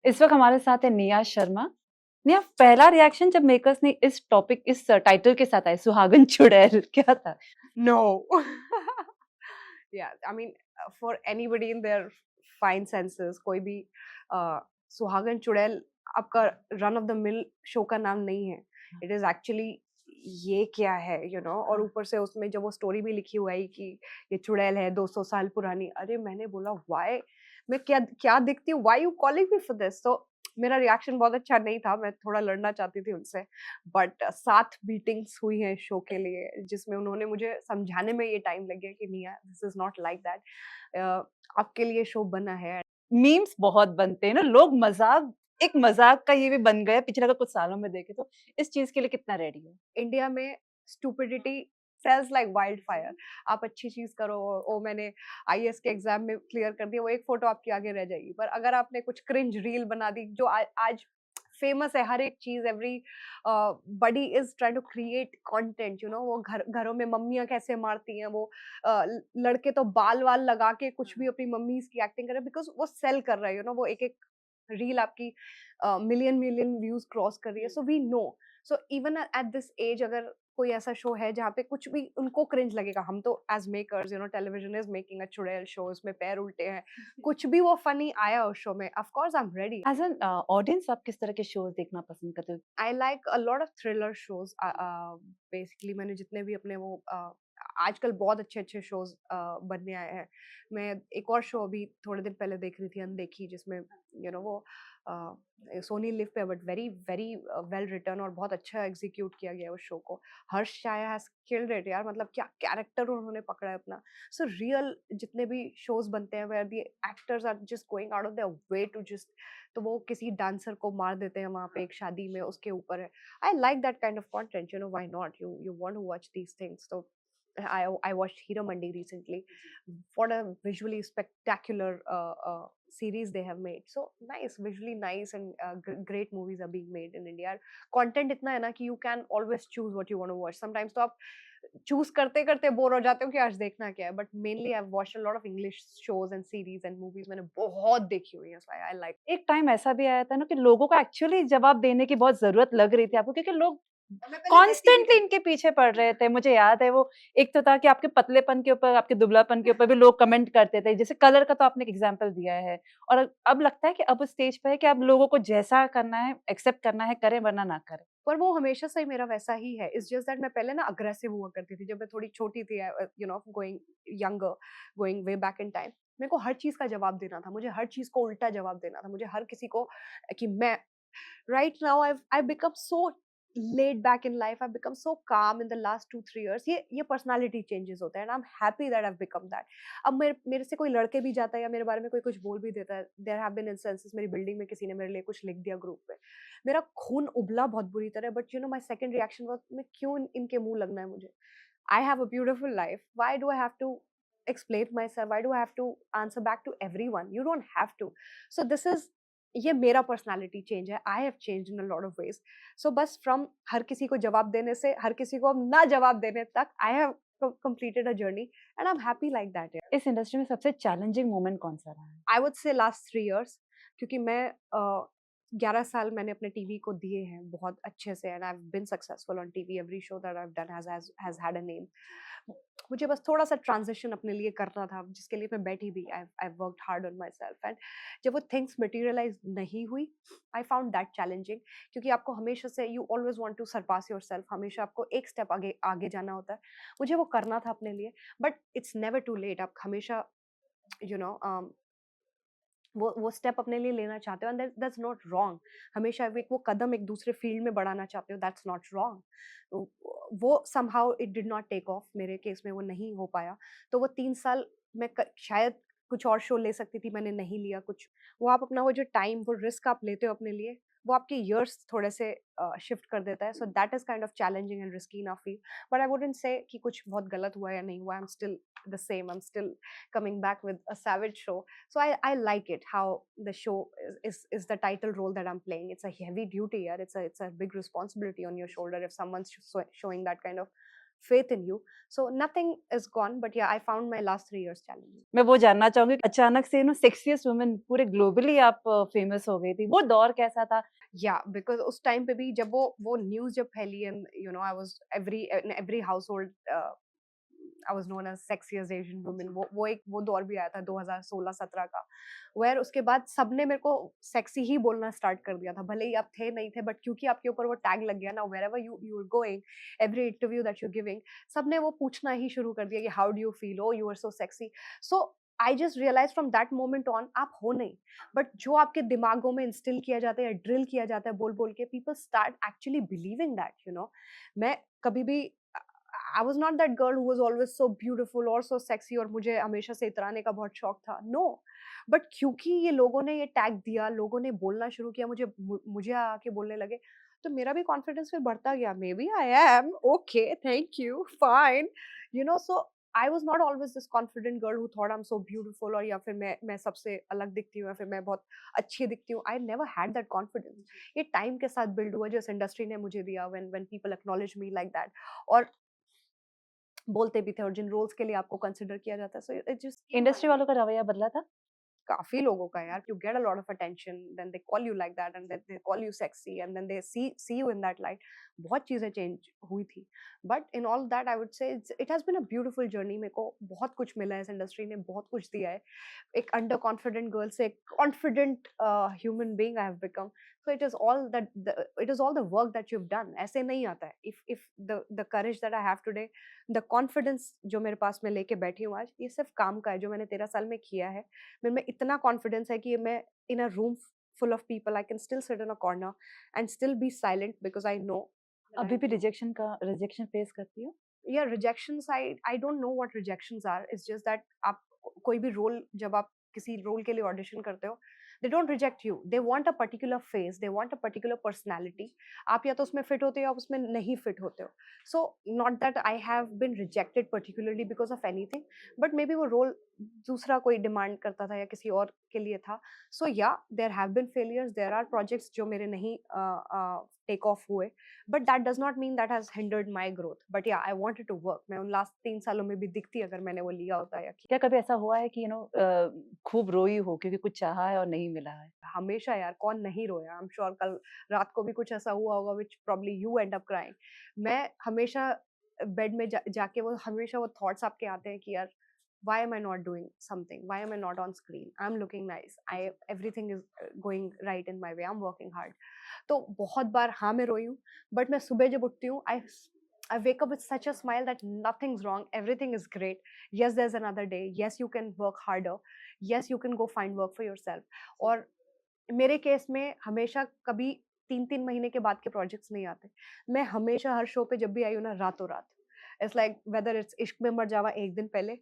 इस वक्त हमारे साथ है नेहा शर्मा। नेहा, पहला रिएक्शन जब मेकर्स ने इस टॉपिक इस टाइटल के साथ आए, सुहागन चुड़ैल, क्या था? No. Yeah, I mean, for anybody in their fine senses, कोई भी सुहागन चुड़ैल आपका run of the mill show का नाम नहीं है. इट इज एक्चुअली ये क्या है, और ऊपर से उसमें जब वो स्टोरी भी लिखी हुई है कि ये चुड़ैल है 200 साल पुरानी. अरे मैंने बोला वाई, मैं क्या क्या दिखती हूँ, why you calling me for this. तो मेरा रिएक्शन बहुत अच्छा नहीं था, मैं थोड़ा लड़ना चाहती थी उनसे. बट 7 मीटिंग्स हुई हैं शो के लिए, जिसमें उन्होंने मुझे समझाने में ये टाइम लग गया कि निया, this is not like that. आपके लिए शो बना है. मीम्स बहुत बनते हैं ना, लोग मजाक, एक मजाक का ये भी बन गया पिछले अगर कुछ सालों में देखे तो। इस चीज के लिए कितना रेडी है? इंडिया में stupidity sells like wild fire. आप अच्छी चीज करो, ओ मैंने आईएएस के एग्जाम में क्लियर कर दिया, वो एक फोटो आपकी आगे रह जाएगी. पर अगर आपने कुछ क्रिंज रील बना दी जो आज फेमस है, हर एक चीज, everybody is trying to create content. वो घरों में मम्मियां कैसे मारती हैं, वो लड़के तो बाल वाल लगा के कुछ भी अपनी मम्मीज की एक्टिंग कर रहे हैं, बिकॉज वो सेल कर रहा है. वो एक एक रील आपकी मिलियन मिलियन व्यूज क्रॉस कर रही है. So we know. So even at this age अगर कोई ऐसा शो है जहाँ पे कुछ भी उनको क्रिंज लगेगा, हम तो as makers, television is making a चुड़ैल शो, इसमें पैर उल्टे हैं, कुछ भी वो फनी आया उस शो में, of course I am ready. As an audience आप किस तरह के शोज देखना पसंद करते हो? I like a lot of thriller shows. Basically मैंने जितने भी अपने वो आजकल बहुत अच्छे अच्छे शोज बनने आए हैं. मैं एक और शो अभी थोड़े दिन पहले देख रही थी, अनदेखी, जिसमें वो सोनी लिव पे, but very very well return और बहुत अच्छा एग्जीक्यूट किया गया है उस शो को. हर्ष छाया हैज किल्ड इट यार, मतलब क्या कैरेक्टर उन्होंने पकड़ा है अपना. सो रियल जितने भी शोज बनते हैं where the actors are just going out of their way to just, तो वो किसी डांसर को मार देते हैं वहां पे एक शादी में, उसके ऊपर है. I like that kind of content. Why not, you want to watch these things. तो I watched Hero Mandi recently. What a visually spectacular series they have made. So nice, visually nice, and great movies are being made in India. Content इतना है ना कि you can always choose what you want to watch. Sometimes तो आप choose करते करते bore हो जाते हो कि आज देखना क्या है. But mainly I watch a lot of English shows and series and movies, मैंने बहुत देखी हुई है. सो आई लाइक. एक टाइम ऐसा भी आया था ना कि लोगों को एक्चुअली जवाब देने की बहुत जरूरत लग रही थी आपको, क्योंकि लोग मैं पहले देती भी कॉन्स्टेंटली नहीं. इनके पीछे पड़ रहे थे। मुझे याद है वो एक तो था कि आपके पतलेपन के ऊपर, आपके दुबलापन के ऊपर भी लोग कमेंट करते थे। जैसे कलर का तो आपने एक एग्जांपल दिया है, और अब लगता है कि अब उस स्टेज पे है कि अब लोगों को जैसा करना है, एक्सेप्ट करना है, करें वरना ना करें। पर वो हमेशा से ही मेरा वैसा ही है. इट्स जस्ट दैट मैं पहले ना अग्रेसिव हुआ करती थी जब मैं थोड़ी छोटी थी, going younger, going way back in time. मेरे को हर चीज का जवाब देना था, मुझे हर चीज को उल्टा जवाब देना था, मुझे हर किसी को कि मैं. Right now I've become so laid back in life. I've become so calm in the last 2-3 years. ये personality changes होता है, and I'm happy that I've become that. अब मेरे से कोई लड़के भी जाता है या मेरे बारे में कोई कुछ बोल भी देता है. There have been instances, मेरी बिल्डिंग में किसी ने मेरे लिए कुछ लिख दिया ग्रुप पे, मेरा खून उबला बहुत बुरी तरह. But my second reaction was, मैं क्यों इनके मुंह लगना है मुझे. I have a beautiful life. Why do I have to explain myself? Why do I have to answer back to everyone? You don't have to. So this is, ये मेरा personality change है. I have change in a lot of ways. So बस from हर किसी को जवाब देने से हर किसी को ना जवाब देने तक, I have completed a journey, and I'm happy like that. इस इंडस्ट्री में सबसे चैलेंजिंग मोमेंट कौन-सा रहा है? I would say last 3 years, क्योंकि मैं 11 साल मैंने अपने टीवी को दिए हैं बहुत अच्छे से, and I have been successful on TV. Every show that I have done has had a name. मुझे बस थोड़ा सा ट्रांजिशन अपने लिए करना था, जिसके लिए मैं बैठी भी. I worked hard on my self, and जब वो थिंग्स मटेरियलाइज नहीं हुई, आई फाउंड दैट चैलेंजिंग. क्योंकि आपको हमेशा से, you always want to surpass yourself, हमेशा आपको एक स्टेप आगे आगे जाना होता है. मुझे वो करना था अपने लिए. But it's never too late. आप हमेशा यू नो वो स्टेप अपने लिए लेना चाहते हो, एंड दैट्स नॉट रॉन्ग. हमेशा वो कदम एक दूसरे फील्ड में बढ़ाना चाहते हो, दैट्स नॉट रॉन्ग. वो somehow it did not take off. मेरे केस में वो नहीं हो पाया. तो वो 3 साल मैं शायद कुछ और शो ले सकती थी, मैंने नहीं लिया कुछ. वो आप अपना वो जो टाइम, वो रिस्क आप लेते हो अपने लिए, वो आपके इयर्स थोड़े से शिफ्ट कर देता है. So that is kind of challenging and risky in a field. But I wouldn't say कि कुछ बहुत गलत हुआ या नहीं हुआ. I am still the same. I am still coming back with a savage show. So I like it how the show is the title role that I'm playing. It's a heavy duty, yeah. It's a big responsibility on your shoulder if someone's showing that kind of faith in you. So nothing is gone, but yeah, I found my last 3 years challenging. मैं वो जानना चाहूँगी अचानक से sexiest woman पूरे globally आप famous हो गई थी। वो दौर कैसा था? Yeah, because उस टाइम पे भी जब वो न्यूज़ जब फैली, and you know I was in every household, I was known as sexiest Asian woman. वो दौर भी आया था 2016-17 का, where उसके बाद सबने मेरे को सेक्सी ही बोलना स्टार्ट कर दिया था, भले ही आप थे नहीं थे, बट क्योंकि आपके ऊपर वो टैग लग गया ना, wherever you are going, every interview that you're giving, सबने वो पूछना ही शुरू कर दिया कि how do you feel, oh you are so sexy. So I just realized from that moment on, आप हो नहीं, बट जो आपके दिमागों में इंस्टिल किया जाता है या ड्रिल किया जाता है बोल बोल के, people start actually believing that, you know. मैं कभी भी I was not that girl who was always so beautiful or so sexy और मुझे हमेशा से इतराने का बहुत शौक था, no. बट क्योंकि ये लोगों ने ये टैग दिया, लोगों ने बोलना शुरू किया, मुझे आके बोलने लगे, तो मेरा भी कॉन्फिडेंस फिर बढ़ता गया, maybe I am okay, thank you, fine, you know. So I was not always this confident girl who thought I am so beautiful, और या फिर मैं सबसे अलग दिखती हूँ, या फिर मैं बहुत अच्छी दिखती हूँ. I never had that confidence. ये टाइम के साथ बिल्ड हुआ, जो इस इंडस्ट्री ने मुझे दिया, when people acknowledge me like that, और बोलते भी थे, और जिन रोल्स के लिए आपको कंसिडर किया जाता है. सो इट जस्ट इंडस्ट्री वालों का रवैया बदला था? काफी लोगों का यार, you get a lot of attention, then they call you like that, and then they call you sexy, and then they see you in that light. बहुत चीजें चेंज हुई थी, but in all that I would say it has been a beautiful journey. मेरे को बहुत कुछ मिला है, इस इंडस्ट्री ने बहुत कुछ दिया है. एक अंडर कॉन्फिडेंट गर्ल से एक confident human being I have become. So it is all it is all the work that you've done. ऐसे नहीं आता है. If the courage that I have today, the confidence जो मेरे पास मैं लेके बैठी हूँ आज, ये सिर्फ काम का है, जो मैंने 13 साल में किया है. मेरे में इतना कॉन्फिडेंस है कि मैं in a room full of people, I can still sit in a corner and still be silent because I know. अभी भी रिजेक्शन फेस करती हो? Yeah, rejections, I don't know what rejections are. It's just that आप कोई भी role, जब आप किसी रोल के लिए ऑडिशन करते हो, they don't reject you. They want a particular face, they want a particular personality. आप या तो उसमें फिट होते हो या उसमें नहीं फिट होते हो. So not that I have been rejected particularly because of anything, but maybe वो रोल दूसरा कोई डिमांड करता था या किसी और के लिए था. So yeah, there have been failures. There are projects जो मेरे नहीं टेक ऑफ हुए, but that does not mean that has hindered my growth. But yeah, I wanted to work. मैं उन लास्ट 3 सालों में भी दिखती अगर मैंने वो लिया होता या क्या कभी ऐसा हुआ है कि खूब रोई हो क्योंकि कुछ चाहा है और नहीं मिला है? हमेशा यार, कौन नहीं रोया. आई एम श्योर कल रात को भी कुछ ऐसा हुआ होगा which probably you end up crying. मैं हमेशा बेड में जाके वो हमेशा वो थॉट्स आपके आते हैं कि यार, why am I not doing something? Why am I not on screen? I'm looking nice. Everything is going right in my way. I'm working hard. तो बहुत बार हाँ मैं रोई हूँ, बट मैं सुबह जब उठती हूँ, I wake up with such a smile that nothing's wrong, everything is great. Yes, there's another day. Yes, you can work harder. Yes, you can go find work for yourself. और मेरे case में हमेशा कभी 3-3 महीने के बाद के projects नहीं आते. मैं हमेशा हर शो पे जब भी आई हूँ ना, रातों रात. इट्स लाइक वेदर इट्स इश्क में मर जावा 1 दिन पहले,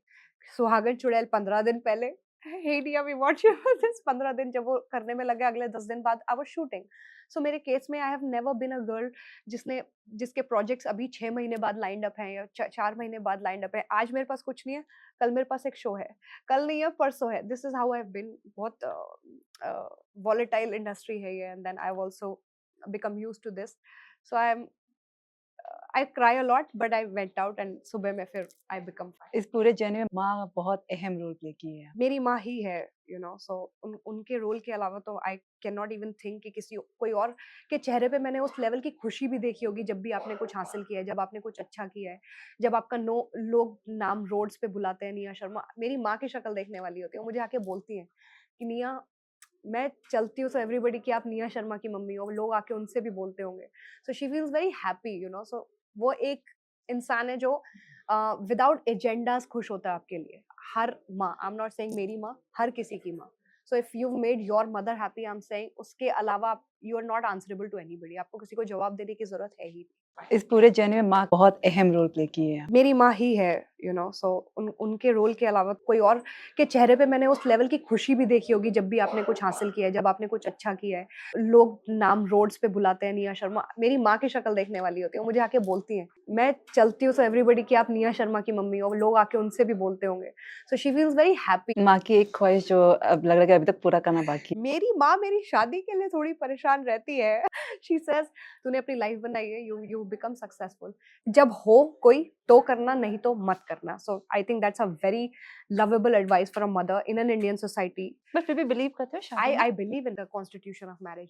सुहागन चुड़ैल 15 दिन पहले, hey dear we want you this 15 दिन जब वो करने में लगे, अगले 10 दिन बाद आई वाज शूटिंग. सो मेरे केस में I have never been a girl जिसके प्रोजेक्ट्स अभी 6 महीने बाद लाइंड अप हैं या 4 महीने बाद लाइंड अप है. आज मेरे पास कुछ नहीं है, कल मेरे पास एक शो है, कल नहीं है परसों है. This is how I have been. बहुत वॉलेटाइल इंडस्ट्री है ये, and then I have also become used to this. So I cry a lot, but I went out and सुबह में फिर I become fine. इस पूरे जर्नी में माँ बहुत अहम रोल प्ले की है. मेरी माँ ही है, you know, so उनके रोल के अलावा तो I cannot even think कि कोई और के चेहरे पे मैंने उस लेवल की खुशी भी देखी होगी जब भी आपने कुछ हासिल किया है, जब आपने कुछ अच्छा किया है, जब आपका लोग नाम रोड्स पे बुलाते हैं, निया शर्मा. मेरी माँ की शक्ल देखने वाली होती है, मुझे आके बोलती हैं कि निया, मैं चलती हूँ so everybody कि आप निया शर्मा की मम्मी हो, लोग आके उनसे भी बोलते होंगे. So she feels very happy, you know. So वो एक इंसान है जो विदाउट एजेंडास खुश होता है आपके लिए. हर माँ, आई एम नॉट सेइंग मेरी माँ, हर किसी की माँ. So if you made your mother happy, I am saying उसके अलावा you are not answerable to anybody. आपको किसी को जवाब देने की जरूरत है ही. इस पूरे जर्नी में माँ बहुत अहम रोल प्ले की है. मेरी माँ ही है, you know. So उनके रोल के अलावा कोई और के चेहरे पे मैंने उस लेवल की खुशी भी देखी होगी जब भी आपने कुछ हासिल किया है, जब आपने कुछ अच्छा किया है, लोग नाम रोड्स पे बुलाते हैं, निया शर्मा. मेरी माँ की शक्ल देखने वाली होती है, मुझे आके बोलती हैं, मैं चलती हूँ so everybody कि आप निया शर्मा की मम्मी हो, लोग आके उनसे भी बोलते होंगे. So she feels very happy. माँ की एक ख्वाहिश जो अब लग रहा है कि अभी तक पूरा करना बाकी है. मेरी माँ मेरी शादी के लिए थोड़ी परेशान रहती है. She says, तूने अपनी लाइफ बनाई है, you बिकम सक्सेसफुल, जब हो कोई तो करना, नहीं तो मत करना. So I think that's a very lovable advice for a mother in an Indian society. But फिर भी बिलीव करते हो शादी I में? I believe in the constitution of marriage.